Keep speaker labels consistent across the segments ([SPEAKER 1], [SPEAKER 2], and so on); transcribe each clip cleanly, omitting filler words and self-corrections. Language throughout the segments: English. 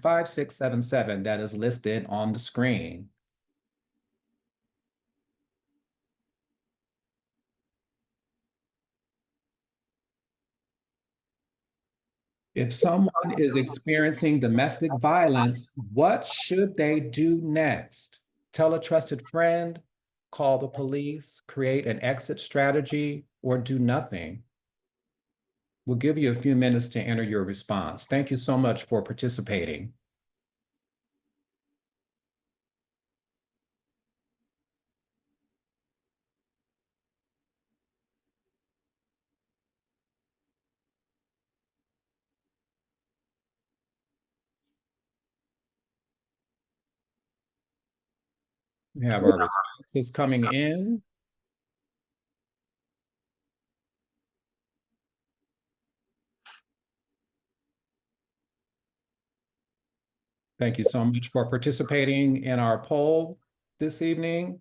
[SPEAKER 1] 5677 that is listed on the screen. If someone is experiencing domestic violence, what should they do next? Tell a trusted friend, call the police, create an exit strategy, or do nothing. We'll give you a few minutes to enter your response. Thank you so much for participating. We have our responses coming in. Thank you so much for participating in our poll this evening.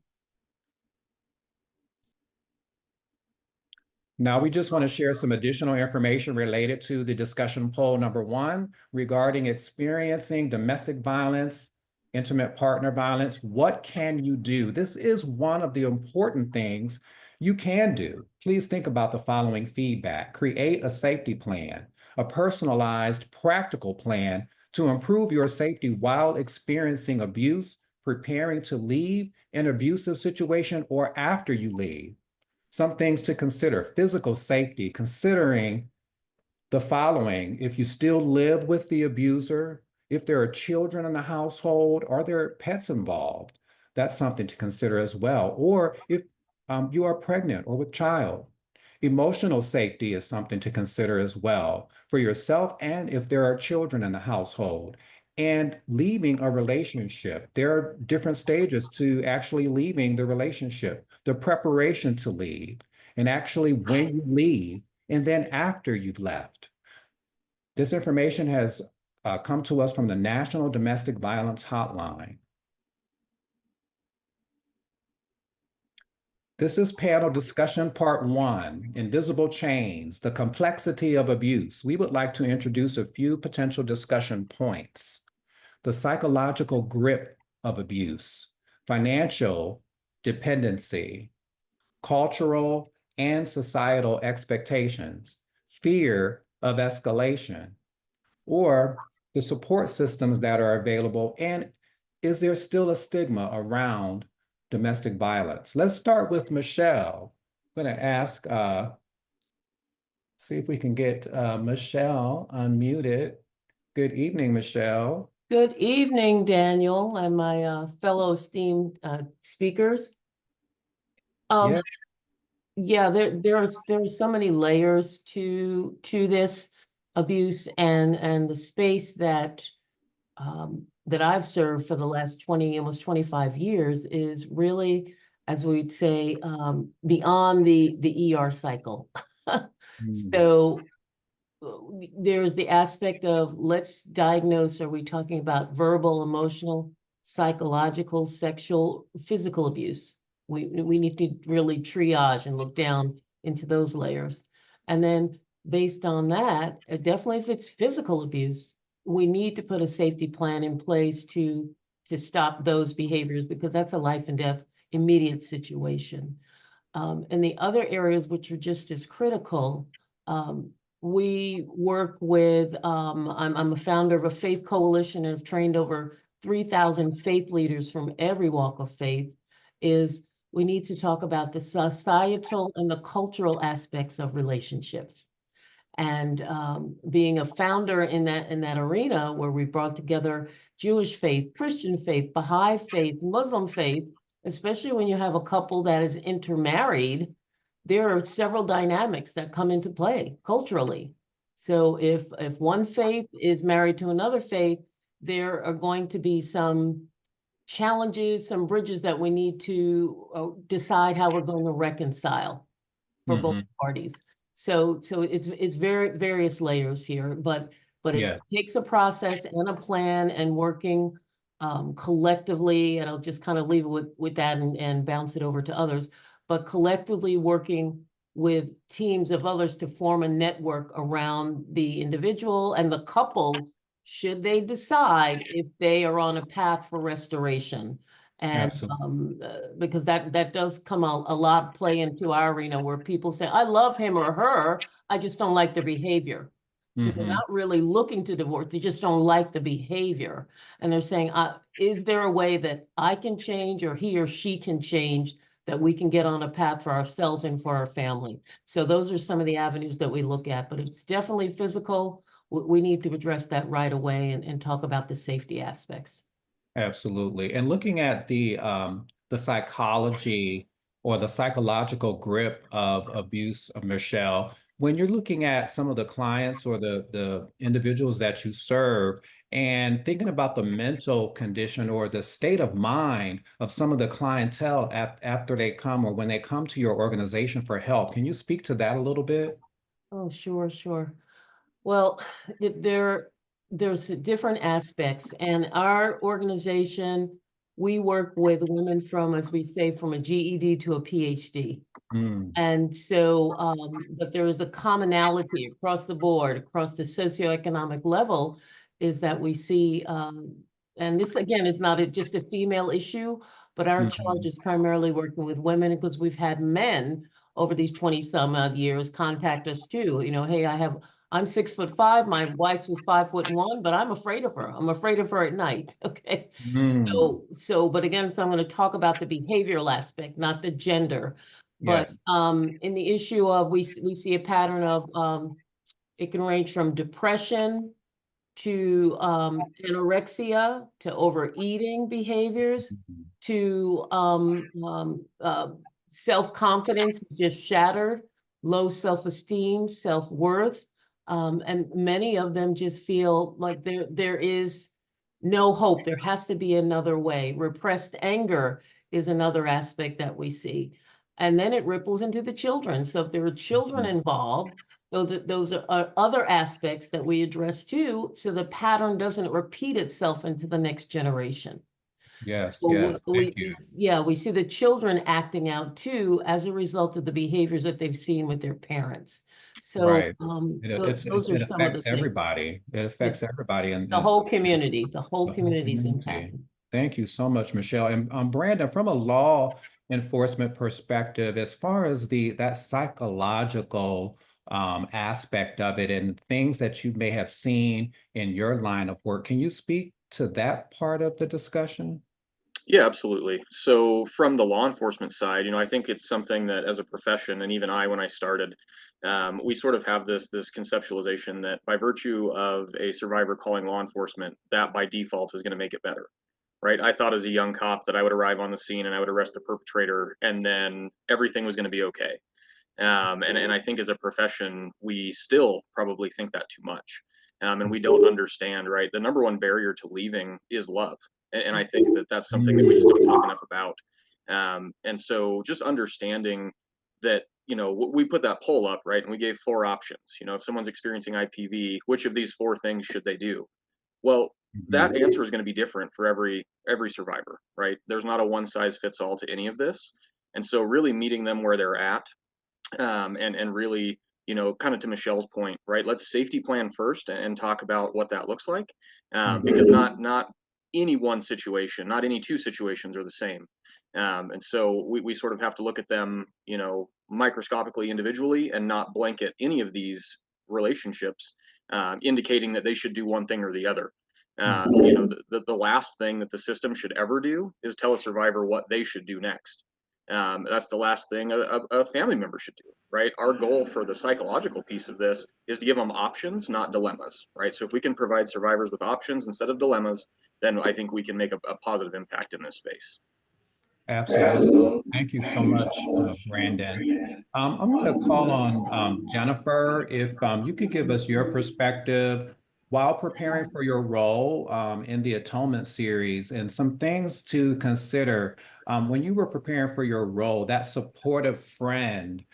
[SPEAKER 1] Now, we just want to share some additional information related to the discussion poll number 1 regarding experiencing domestic violence, intimate partner violence. What can you do? This is one of the important things you can do. Please think about the following feedback. Create a safety plan, a personalized, practical plan to improve your safety while experiencing abuse, preparing to leave an abusive situation, or after you leave. Some things to consider: physical safety, considering the following: if you still live with the abuser, if there are children in the household, are there pets involved? That's something to consider as well. Or if you are pregnant or with child. Emotional safety is something to consider as well for yourself and if there are children in the household. And leaving a relationship, there are different stages to actually leaving the relationship, the preparation to leave, and actually when you leave, and then after you've left. This information has come to us from the National Domestic Violence Hotline. This is panel discussion part 1, Invisible Chains, the complexity of abuse. We would like to introduce a few potential discussion points. The psychological grip of abuse, financial dependency, cultural and societal expectations, fear of escalation, or the support systems that are available, and is there still a stigma around domestic violence? Let's start with Michele. I'm going to ask, see if we can get Michele unmuted. Good evening, Michele.
[SPEAKER 2] Good evening, Daniel, and my fellow esteemed speakers.
[SPEAKER 1] Yeah.
[SPEAKER 2] Yeah, there's so many layers to this abuse, and the space that that I've served for the last 20, almost 25 years is really, as we'd say, beyond the ER cycle. So there's the aspect of, let's diagnose, are we talking about verbal, emotional, psychological, sexual, physical abuse? We need to really triage and look down into those layers. And then based on that, definitely if it's physical abuse, we need to put a safety plan in place to stop those behaviors, because that's a life and death immediate situation. And the other areas which are just as critical, we work with, I'm a founder of a faith coalition and have trained over 3,000 faith leaders from every walk of faith, is we need to talk about the societal and the cultural aspects of relationships. And being a founder in that arena where we brought together Jewish faith, Christian faith, Baha'i faith, Muslim faith, especially when you have a couple that is intermarried, there are several dynamics that come into play culturally. So if one faith is married to another faith, there are going to be some challenges, some bridges that we need to decide how we're going to reconcile for both parties. So it's very various layers here, but it takes a process and a plan and working collectively, and I'll just kind of leave it with that and bounce it over to others, but collectively working with teams of others to form a network around the individual, and the couple should they decide if they are on a path for restoration. And
[SPEAKER 1] Absolutely.
[SPEAKER 2] because that does come a lot play into our arena where people say, I love him or her, I just don't like their behavior. So they're
[SPEAKER 1] Hmm.
[SPEAKER 2] not really looking to divorce, they just don't like the behavior. And they're saying, is there a way that I can change or he or she can change that we can get on a path for ourselves and for our family? So those are some of the avenues that we look at, but it's definitely physical. We need to address that right away and talk about the safety aspects.
[SPEAKER 1] Absolutely. And looking at the psychology or the psychological grip of abuse of Michelle, when you're looking at some of the clients or the individuals that you serve and thinking about the mental condition or the state of mind of some of the clientele after they come or when they come to your organization for help, can you speak to that a little bit?
[SPEAKER 2] Oh, sure, sure. Well, there there's different aspects, and our organization, we work with women from, as we say, from a GED to a PhD.
[SPEAKER 1] Mm,
[SPEAKER 2] And so, but there is a commonality across the board, across the socioeconomic level, is that we see, and this again is not just a female issue, but our charge
[SPEAKER 1] mhm,
[SPEAKER 2] is primarily working with women because we've had men over these 20 some odd years contact us too. Hey, I'm 6'5", my wife's is 5'1", but I'm afraid of her. I'm afraid of her at night. Okay.
[SPEAKER 1] mm,
[SPEAKER 2] But again, so I'm going to talk about the behavioral aspect, not the gender. But
[SPEAKER 1] yes.
[SPEAKER 2] in the issue of we see a pattern of it can range from depression to anorexia to overeating behaviors
[SPEAKER 1] Mhm,
[SPEAKER 2] to self-confidence just shattered, low self-esteem, self-worth. And many of them just feel like there is no hope. There has to be another way. Repressed anger is another aspect that we see. And then it ripples into the children. So if there are children
[SPEAKER 1] mhm.
[SPEAKER 2] involved, those are other aspects that we address too, so the pattern doesn't repeat itself into the next generation.
[SPEAKER 1] Yes,
[SPEAKER 2] So
[SPEAKER 1] yes. Thank you.
[SPEAKER 2] yeah, we see the children acting out too as a result of the behaviors that they've seen with their parents. So
[SPEAKER 1] Right.
[SPEAKER 2] those are
[SPEAKER 1] It
[SPEAKER 2] some of the
[SPEAKER 1] affects
[SPEAKER 2] things.
[SPEAKER 1] everybody. It affects
[SPEAKER 2] It,
[SPEAKER 1] everybody
[SPEAKER 2] the
[SPEAKER 1] and
[SPEAKER 2] whole community, the whole
[SPEAKER 1] the whole
[SPEAKER 2] community is
[SPEAKER 1] community.
[SPEAKER 2] impacted.
[SPEAKER 1] Thank you so much, Michelle. And Brandon, from a law enforcement perspective, as far as that psychological aspect of it and things that you may have seen in your line of work, can you speak to that part of the discussion?
[SPEAKER 3] Yeah, absolutely. So from the law enforcement side, I think it's something that as a profession, and even I, when I started, we sort of have this conceptualization that by virtue of a survivor calling law enforcement, that by default is going to make it better, right? I thought as a young cop that I would arrive on the scene and I would arrest the perpetrator, and then everything was going to be okay. And I think as a profession, we still probably think that too much. And we don't understand, right? The number one barrier to leaving is love. And I think that that's something that we just don't talk enough about. And so just understanding that, we put that poll up, right? And we gave four options. If someone's experiencing IPV, which of these four things should they do? Well, that
[SPEAKER 1] Mhm.
[SPEAKER 3] answer is going to be different for every survivor, right? There's not a one size fits all to any of this. And so really meeting them where they're at, and really, kind of to Michelle's point, right? Let's safety plan first and talk about what that looks like, because
[SPEAKER 1] Mhm.
[SPEAKER 3] not any one situation, not any two situations are the same, and so we sort of have to look at them, microscopically individually, and not blanket any of these relationships, indicating that they should do one thing or the other.
[SPEAKER 1] Mhm.
[SPEAKER 3] The last thing that the system should ever do is tell a survivor what they should do next. That's the last thing a family member should do, right? Our goal for the psychological piece of this is to give them options, not dilemmas, right? So if we can provide survivors with options instead of dilemmas, then I think we can make a positive impact in this space.
[SPEAKER 1] Absolutely. Thank you so much, Brandon. I'm going to call on Jennifer, if you could give us your perspective while preparing for your role in the Atonement Series and some things to consider when you were preparing for your role, that supportive friend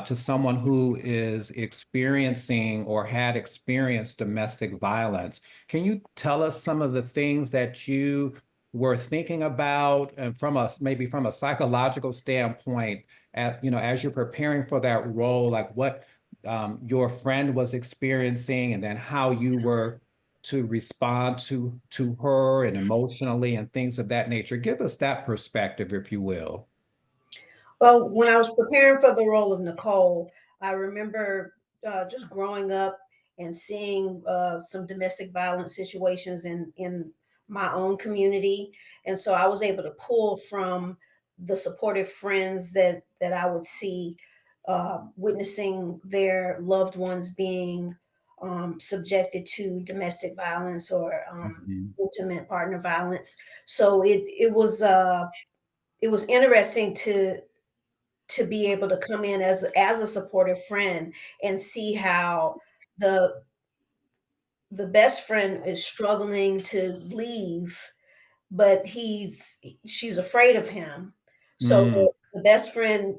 [SPEAKER 1] to someone who is experiencing or had experienced domestic violence. Can you tell us some of the things that you were thinking about and maybe from a psychological standpoint as you're preparing for that role, like what your friend was experiencing and then how you were to respond to her and emotionally and things of that nature? Give us that perspective, if you will.
[SPEAKER 4] Well, when I was preparing for the role of Nicole, I remember just growing up and seeing some domestic violence situations in my own community, and so I was able to pull from the supportive friends that I would see witnessing their loved ones being subjected to domestic violence or
[SPEAKER 1] Mhm.
[SPEAKER 4] intimate partner violence. So it was interesting to be able to come in as a supportive friend and see how the the best friend is struggling to leave, but she's afraid of him. So
[SPEAKER 1] Mm,
[SPEAKER 4] the best friend,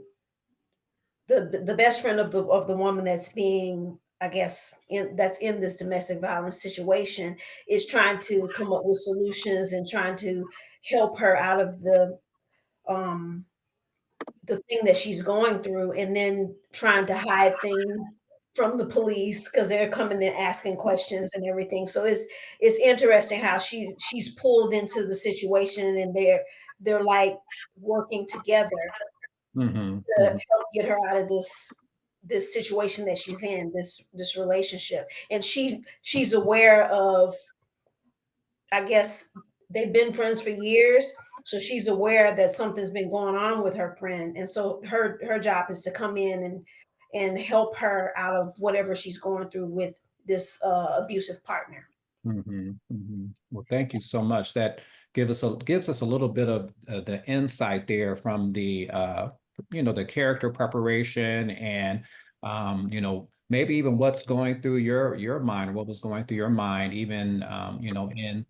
[SPEAKER 4] the best friend of the woman that's being, I guess, that's in this domestic violence situation is trying to come up with solutions and trying to help her out of um the thing that she's going through, and then trying to hide things from the police because they're coming in asking questions and everything. So it's interesting how she's pulled into the situation, and they're like working together
[SPEAKER 1] mhm,
[SPEAKER 4] to
[SPEAKER 1] mhm,
[SPEAKER 4] help get her out of this situation that she's in, this relationship. And she's aware of, I guess they've been friends for years, so she's aware that something's been going on with her friend, and so her job is to come in and help her out of whatever she's going through with this abusive partner.
[SPEAKER 1] mhm, mhm. Well, thank you so much. That gives us a little bit of the insight there from the the character preparation and maybe even what's going through your mind, what was going through your mind, even in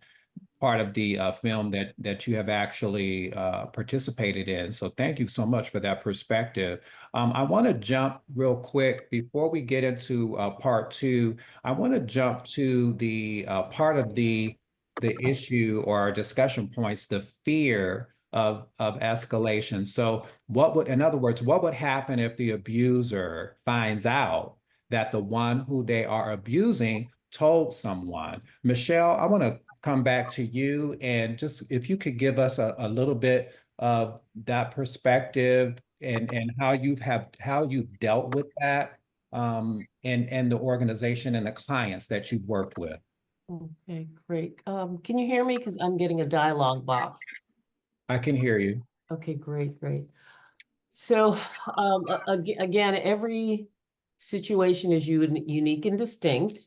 [SPEAKER 1] part of the film that you have actually participated in. So thank you so much for that perspective. I want to jump real quick before we get into part two. I want to jump to the part of the issue or our discussion points, the fear of escalation. So in other words, what would happen if the abuser finds out that the one who they are abusing told someone? Michele, I want to come back to you and just if you could give us a little bit of that perspective and how you've dealt with that and the organization and the clients that you've worked with.
[SPEAKER 2] Okay, great. Can you hear me? Because I'm getting a dialogue box.
[SPEAKER 1] I can hear you.
[SPEAKER 2] Okay, great, great. So, again, every situation is unique and distinct.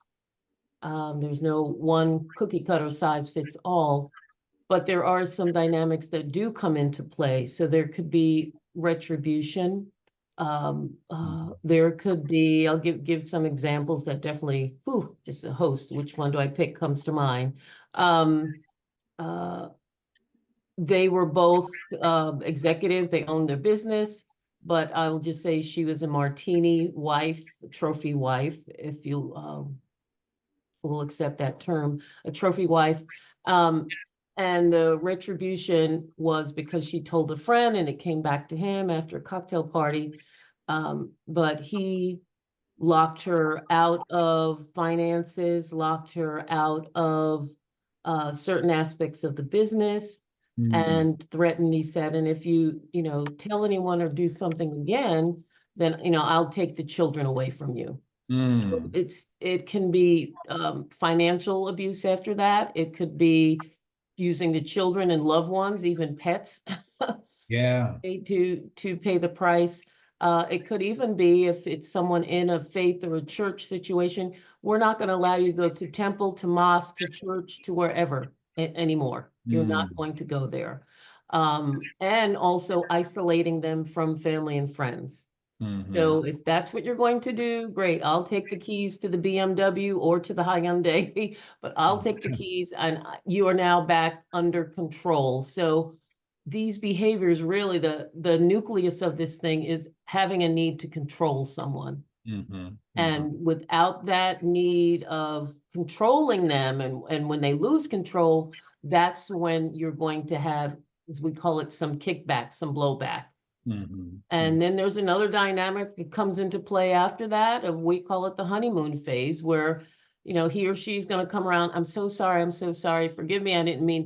[SPEAKER 2] There's no one cookie cutter size fits all, but there are some dynamics that do come into play. So there could be retribution. There could be, I'll give some examples that definitely, just a host, which one do I pick comes to mind. Um, uh, they were both executives, they owned their business, but I will just say she was a martini wife, trophy wife, if you will accept that term, a trophy wife. And the retribution was because she told a friend and it came back to him after a cocktail party. But he locked her out of finances, locked her out of certain aspects of the business,
[SPEAKER 1] Mm,
[SPEAKER 2] and threatened, he said, and if you, tell anyone or do something again, then, I'll take the children away from you. So
[SPEAKER 1] mm,
[SPEAKER 2] it can be financial abuse after that. It could be using the children and loved ones, even pets,
[SPEAKER 1] yeah.
[SPEAKER 2] to pay the price. It could even be if it's someone in a faith or a church situation, we're not going to allow you to go to temple, to mosque, to church, to wherever anymore. You're not
[SPEAKER 1] Mm,
[SPEAKER 2] going to go there. And also isolating them from family and friends.
[SPEAKER 1] mhm.
[SPEAKER 2] So if that's what you're going to do, great. I'll take the keys to the BMW or to the Hyundai, but I'll take the keys and you are now back under control. So these behaviors, really the nucleus of this thing is having a need to control someone.
[SPEAKER 1] Mhm, mhm,
[SPEAKER 2] And without that need of controlling them, and when they lose control, that's when you're going to have, as we call it, some kickback, some blowback.
[SPEAKER 1] mhm, mhm,
[SPEAKER 2] And then there's another dynamic that comes into play after that, of we call it the honeymoon phase, where he or she's gonna come around, I'm so sorry, forgive me, I didn't mean to